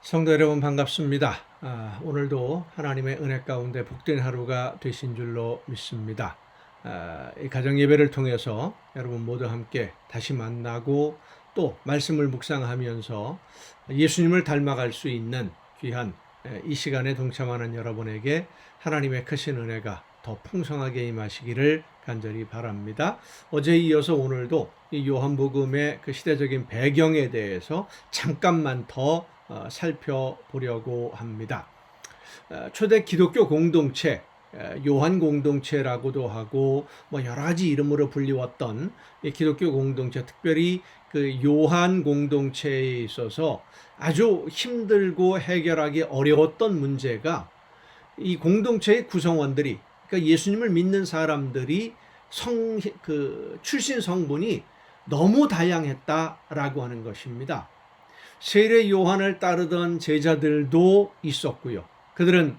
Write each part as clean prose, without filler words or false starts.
성도 여러분 반갑습니다. 오늘도 하나님의 은혜 가운데 복된 하루가 되신 줄로 믿습니다. 이 가정 예배를 통해서 여러분 모두 함께 다시 만나고 또 말씀을 묵상하면서 예수님을 닮아갈 수 있는 귀한 이 시간에 동참하는 여러분에게 하나님의 크신 은혜가 더 풍성하게 임하시기를 간절히 바랍니다. 어제에 이어서 오늘도 이 요한복음의 그 시대적인 배경에 대해서 잠깐만 더 살펴보려고 합니다. 초대 기독교 공동체, 요한 공동체라고도 하고 여러 가지 이름으로 불리웠던 이 기독교 공동체, 특별히 그 요한 공동체에 있어서 아주 힘들고 해결하기 어려웠던 문제가 이 공동체의 구성원들이, 그러니까 예수님을 믿는 사람들이 출신 성분이 너무 다양했다라고 하는 것입니다. 세례 요한을 따르던 제자들도 있었고요. 그들은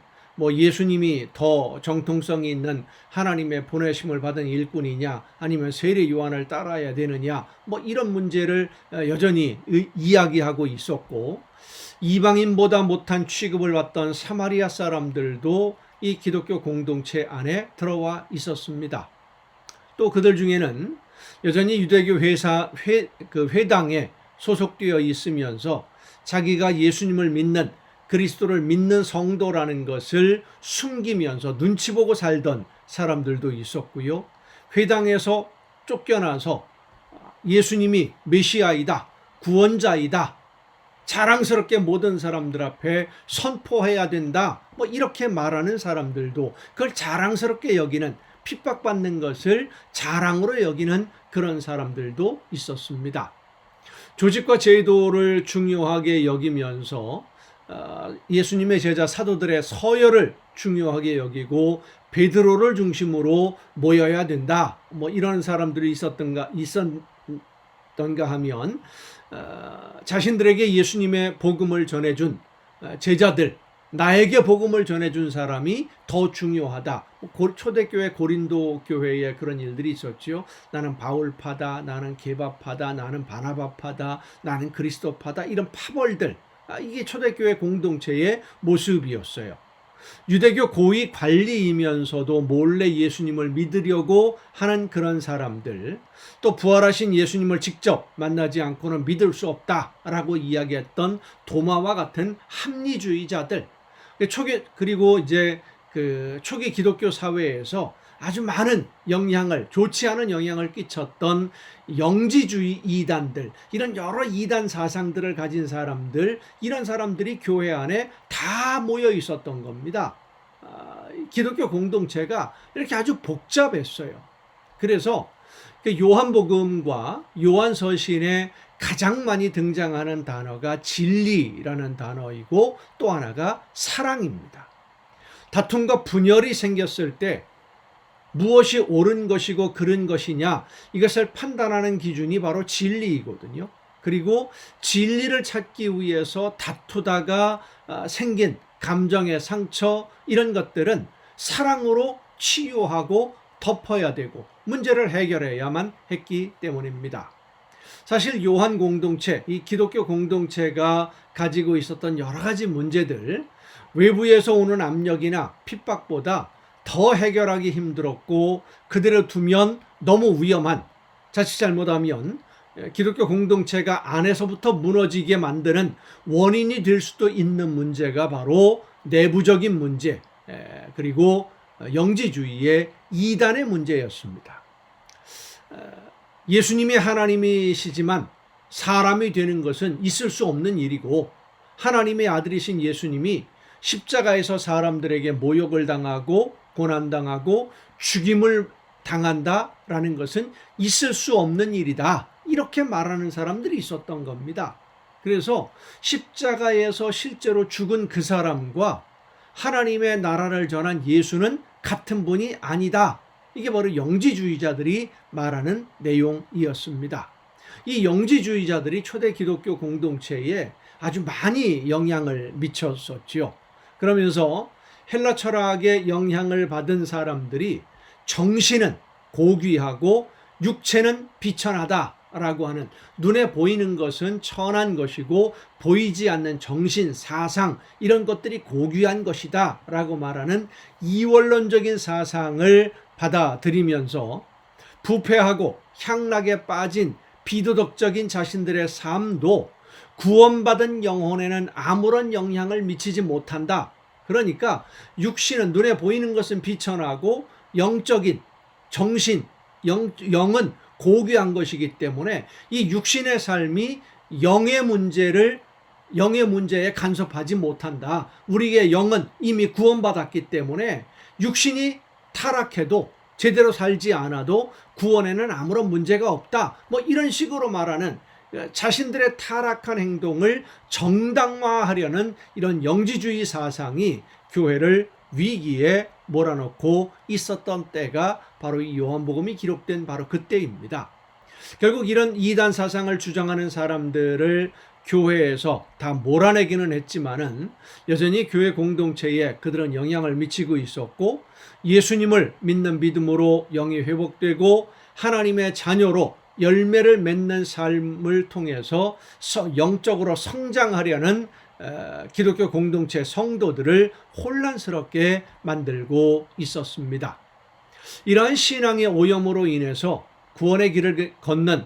예수님이 더 정통성이 있는 하나님의 보내심을 받은 일꾼이냐, 아니면 세례 요한을 따라야 되느냐, 이런 문제를 여전히 이야기하고 있었고, 이방인보다 못한 취급을 받던 사마리아 사람들도 이 기독교 공동체 안에 들어와 있었습니다. 또 그들 중에는 여전히 유대교 회당에 소속되어 있으면서 자기가 예수님을 믿는, 그리스도를 믿는 성도라는 것을 숨기면서 눈치 보고 살던 사람들도 있었고요. 회당에서 쫓겨나서 예수님이 메시아이다, 구원자이다, 자랑스럽게 모든 사람들 앞에 선포해야 된다, 이렇게 말하는 사람들도, 그걸 자랑스럽게 여기는, 핍박받는 것을 자랑으로 여기는 그런 사람들도 있었습니다. 조직과 제도를 중요하게 여기면서 예수님의 제자 사도들의 서열을 중요하게 여기고 베드로를 중심으로 모여야 된다, 이런 사람들이 있었던가 하면 자신들에게 예수님의 복음을 전해준 제자들, 나에게 복음을 전해준 사람이 더 중요하다. 초대교회 고린도 교회에 그런 일들이 있었죠. 나는 바울파다, 나는 게바파다, 나는 바나바파다, 나는 그리스도파다, 이런 파벌들, 이게 초대교회 공동체의 모습이었어요. 유대교 고위 관리이면서도 몰래 예수님을 믿으려고 하는 그런 사람들, 또 부활하신 예수님을 직접 만나지 않고는 믿을 수 없다라고 이야기했던 도마와 같은 합리주의자들, 그리고 이제 초기 기독교 사회에서 아주 많은 좋지 않은 영향을 끼쳤던 영지주의 이단들, 이런 여러 이단 사상들을 가진 사람들, 이런 사람들이 교회 안에 다 모여 있었던 겁니다. 기독교 공동체가 이렇게 아주 복잡했어요. 그래서 요한복음과 요한서신에 가장 많이 등장하는 단어가 진리라는 단어이고, 또 하나가 사랑입니다. 다툼과 분열이 생겼을 때 무엇이 옳은 것이고 그른 것이냐, 이것을 판단하는 기준이 바로 진리이거든요. 그리고 진리를 찾기 위해서 다투다가 생긴 감정의 상처, 이런 것들은 사랑으로 치유하고 덮어야 되고 문제를 해결해야만 했기 때문입니다. 사실 요한 공동체, 이 기독교 공동체가 가지고 있었던 여러 가지 문제들, 외부에서 오는 압력이나 핍박보다 더 해결하기 힘들었고, 그대로 두면 너무 위험한, 자칫 잘못하면 기독교 공동체가 안에서부터 무너지게 만드는 원인이 될 수도 있는 문제가 바로 내부적인 문제, 그리고 영지주의의 이단의 문제였습니다. 예수님이 하나님이시지만 사람이 되는 것은 있을 수 없는 일이고, 하나님의 아들이신 예수님이 십자가에서 사람들에게 모욕을 당하고 고난당하고 죽임을 당한다라는 것은 있을 수 없는 일이다, 이렇게 말하는 사람들이 있었던 겁니다. 그래서 십자가에서 실제로 죽은 그 사람과 하나님의 나라를 전한 예수는 같은 분이 아니다, 이게 바로 영지주의자들이 말하는 내용이었습니다. 이 영지주의자들이 초대 기독교 공동체에 아주 많이 영향을 미쳤었죠. 그러면서 헬라 철학의 영향을 받은 사람들이 정신은 고귀하고 육체는 비천하다 사상이다라고 하는, 눈에 보이는 것은 천한 것이고 보이지 않는 정신, 사상 이런 것들이 고귀한 것이다라고 말하는 이원론적인 사상을 받아들이면서 부패하고 향락에 빠진 비도덕적인 자신들의 삶도 구원받은 영혼에는 아무런 영향을 미치지 못한다. 그러니까 육신은, 눈에 보이는 것은 비천하고 영적인 정신, 영은 고귀한 것이기 때문에 이 육신의 삶이 영의 문제에 간섭하지 못한다. 우리의 영은 이미 구원받았기 때문에 육신이 타락해도, 제대로 살지 않아도 구원에는 아무런 문제가 없다. 뭐 이런 식으로 말하는, 자신들의 타락한 행동을 정당화하려는 이런 영지주의 사상이 교회를 위기에 몰아넣고 있었던 때가 바로 이 요한복음이 기록된 바로 그때입니다. 결국 이런 이단 사상을 주장하는 사람들을 교회에서 다 몰아내기는 했지만은 여전히 교회 공동체에 그들은 영향을 미치고 있었고, 예수님을 믿는 믿음으로 영이 회복되고 하나님의 자녀로 열매를 맺는 삶을 통해서 영적으로 성장하려는 기독교 공동체 성도들을 혼란스럽게 만들고 있었습니다. 이러한 신앙의 오염으로 인해서 구원의 길을 걷는,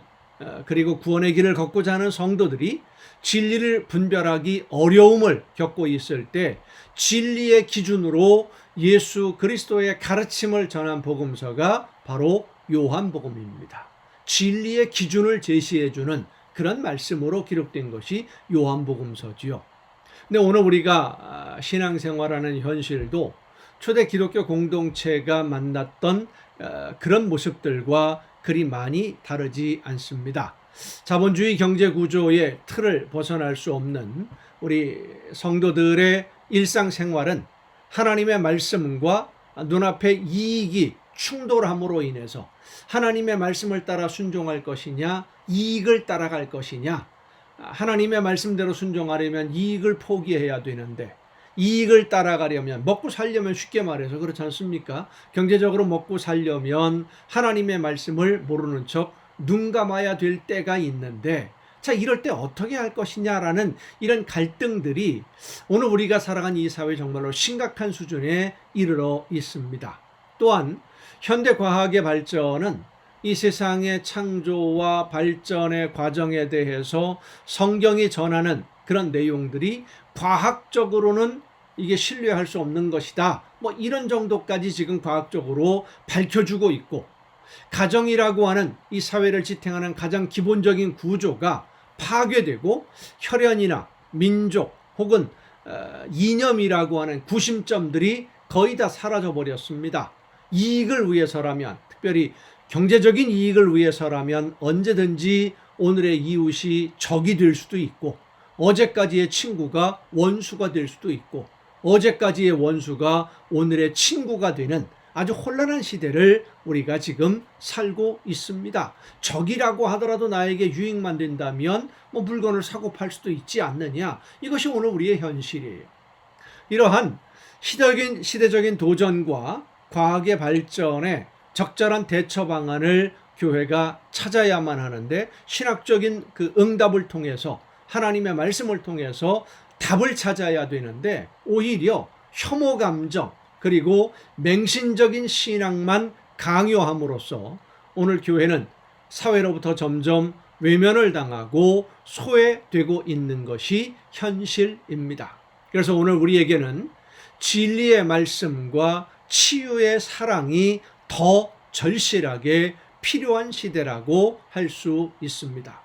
그리고 구원의 길을 걷고자 하는 성도들이 진리를 분별하기 어려움을 겪고 있을 때 진리의 기준으로 예수 그리스도의 가르침을 전한 복음서가 바로 요한복음입니다. 진리의 기준을 제시해주는 그런 말씀으로 기록된 것이 요한복음서지요. 근데 오늘 우리가 신앙생활하는 현실도 초대 기독교 공동체가 만났던 그런 모습들과 그리 많이 다르지 않습니다. 자본주의 경제 구조의 틀을 벗어날 수 없는 우리 성도들의 일상생활은 하나님의 말씀과 눈앞의 이익이 충돌함으로 인해서 하나님의 말씀을 따라 순종할 것이냐, 이익을 따라갈 것이냐. 하나님의 말씀대로 순종하려면 이익을 포기해야 되는데, 이익을 따라가려면, 먹고 살려면, 쉽게 말해서 그렇지 않습니까? 경제적으로 먹고 살려면 하나님의 말씀을 모르는 척 눈 감아야 될 때가 있는데, 자, 이럴 때 어떻게 할 것이냐라는 이런 갈등들이 오늘 우리가 살아가는 이 사회 정말로 심각한 수준에 이르러 있습니다. 또한 현대 과학의 발전은 이 세상의 창조와 발전의 과정에 대해서 성경이 전하는 그런 내용들이 과학적으로는 이게 신뢰할 수 없는 것이다. 뭐 이런 정도까지 지금 과학적으로 밝혀주고 있고, 가정이라고 하는 이 사회를 지탱하는 가장 기본적인 구조가 파괴되고 혈연이나 민족 혹은 이념이라고 하는 구심점들이 거의 다 사라져 버렸습니다. 이익을 위해서라면, 특별히 경제적인 이익을 위해서라면 언제든지 오늘의 이웃이 적이 될 수도 있고, 어제까지의 친구가 원수가 될 수도 있고, 어제까지의 원수가 오늘의 친구가 되는 아주 혼란한 시대를 우리가 지금 살고 있습니다. 적이라고 하더라도 나에게 유익만 된다면 뭐 물건을 사고 팔 수도 있지 않느냐. 이것이 오늘 우리의 현실이에요. 이러한 시대적인 도전과 과학의 발전에 적절한 대처 방안을 교회가 찾아야만 하는데, 신학적인 그 응답을 통해서, 하나님의 말씀을 통해서 답을 찾아야 되는데, 오히려 혐오 감정 그리고 맹신적인 신앙만 강요함으로써 오늘 교회는 사회로부터 점점 외면을 당하고 소외되고 있는 것이 현실입니다. 그래서 오늘 우리에게는 진리의 말씀과 치유의 사랑이 더 절실하게 필요한 시대라고 할 수 있습니다.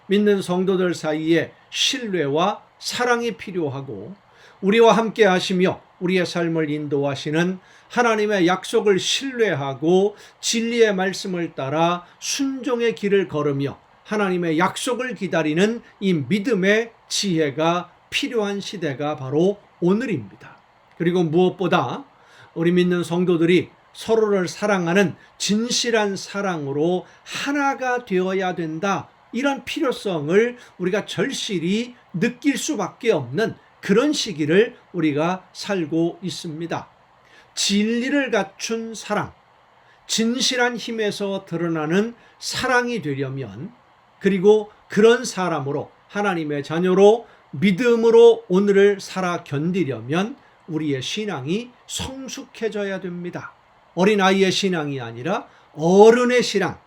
믿는 성도들 사이에 신뢰와 사랑이 필요하고, 우리와 함께 하시며 우리의 삶을 인도하시는 하나님의 약속을 신뢰하고 진리의 말씀을 따라 순종의 길을 걸으며 하나님의 약속을 기다리는 이 믿음의 지혜가 필요한 시대가 바로 오늘입니다. 그리고 무엇보다 우리 믿는 성도들이 서로를 사랑하는 진실한 사랑으로 하나가 되어야 된다. 이런 필요성을 우리가 절실히 느낄 수밖에 없는 그런 시기를 우리가 살고 있습니다. 진리를 갖춘 사랑, 진실한 힘에서 드러나는 사랑이 되려면 그리고 그런 사람으로 하나님의 자녀로 믿음으로 오늘을 살아 견디려면 우리의 신앙이 성숙해져야 됩니다. 어린아이의 신앙이 아니라 어른의 신앙.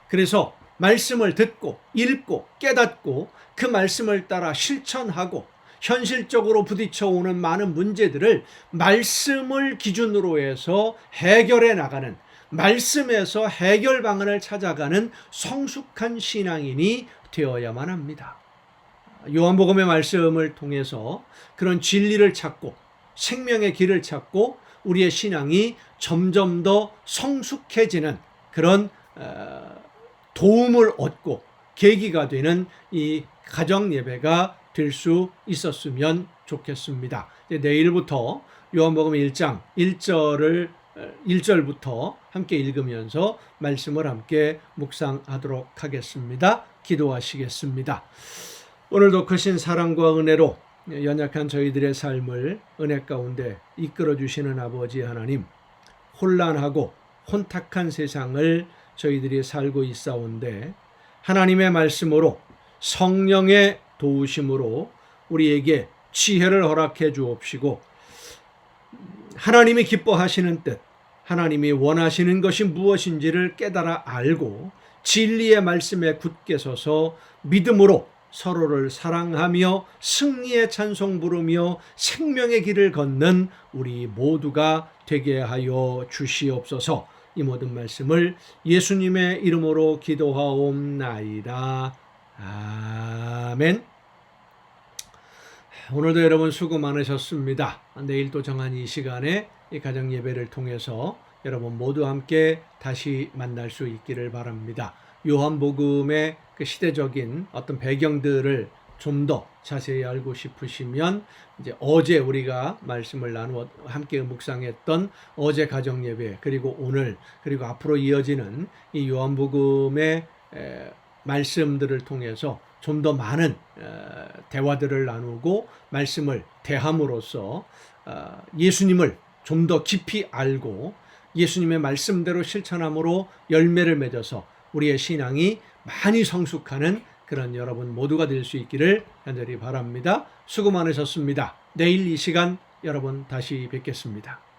그래서 말씀을 듣고 읽고 깨닫고 그 말씀을 따라 실천하고 현실적으로 부딪혀오는 많은 문제들을 말씀을 기준으로 해서 해결해 나가는, 말씀에서 해결 방안을 찾아가는 성숙한 신앙인이 되어야만 합니다. 요한복음의 말씀을 통해서 그런 진리를 찾고 생명의 길을 찾고 우리의 신앙이 점점 더 성숙해지는 그런 도움을 얻고 계기가 되는 이 가정 예배가 될 수 있었으면 좋겠습니다. 내일부터 요한복음 1장 1절부터 함께 읽으면서 말씀을 함께 묵상하도록 하겠습니다. 기도하시겠습니다. 오늘도 크신 사랑과 은혜로 연약한 저희들의 삶을 은혜 가운데 이끌어 주시는 아버지 하나님, 혼란하고 혼탁한 세상을 저희들이 살고 있사온데 하나님의 말씀으로 성령의 도우심으로 우리에게 지혜를 허락해 주옵시고 하나님이 기뻐하시는 뜻, 하나님이 원하시는 것이 무엇인지를 깨달아 알고 진리의 말씀에 굳게 서서 믿음으로 서로를 사랑하며 승리의 찬송 부르며 생명의 길을 걷는 우리 모두가 되게 하여 주시옵소서. 이 모든 말씀을 예수님의 이름으로 기도하옵나이다. 아멘. 오늘도 여러분 수고 많으셨습니다. 내일 또 정한 이 시간에 이 가정 예배를 통해서 여러분 모두 함께 다시 만날 수 있기를 바랍니다. 요한복음의 그 시대적인 어떤 배경들을 좀 더 자세히 알고 싶으시면 이제 어제 우리가 말씀을 나누어 함께 묵상했던 어제 가정 예배, 그리고 오늘, 그리고 앞으로 이어지는 이 요한복음의 말씀들을 통해서 좀 더 많은 대화들을 나누고 말씀을 대함으로써 예수님을 좀 더 깊이 알고 예수님의 말씀대로 실천함으로 열매를 맺어서 우리의 신앙이 많이 성숙하는 그런 여러분 모두가 될 수 있기를 간절히 바랍니다. 수고 많으셨습니다. 내일 이 시간 여러분 다시 뵙겠습니다.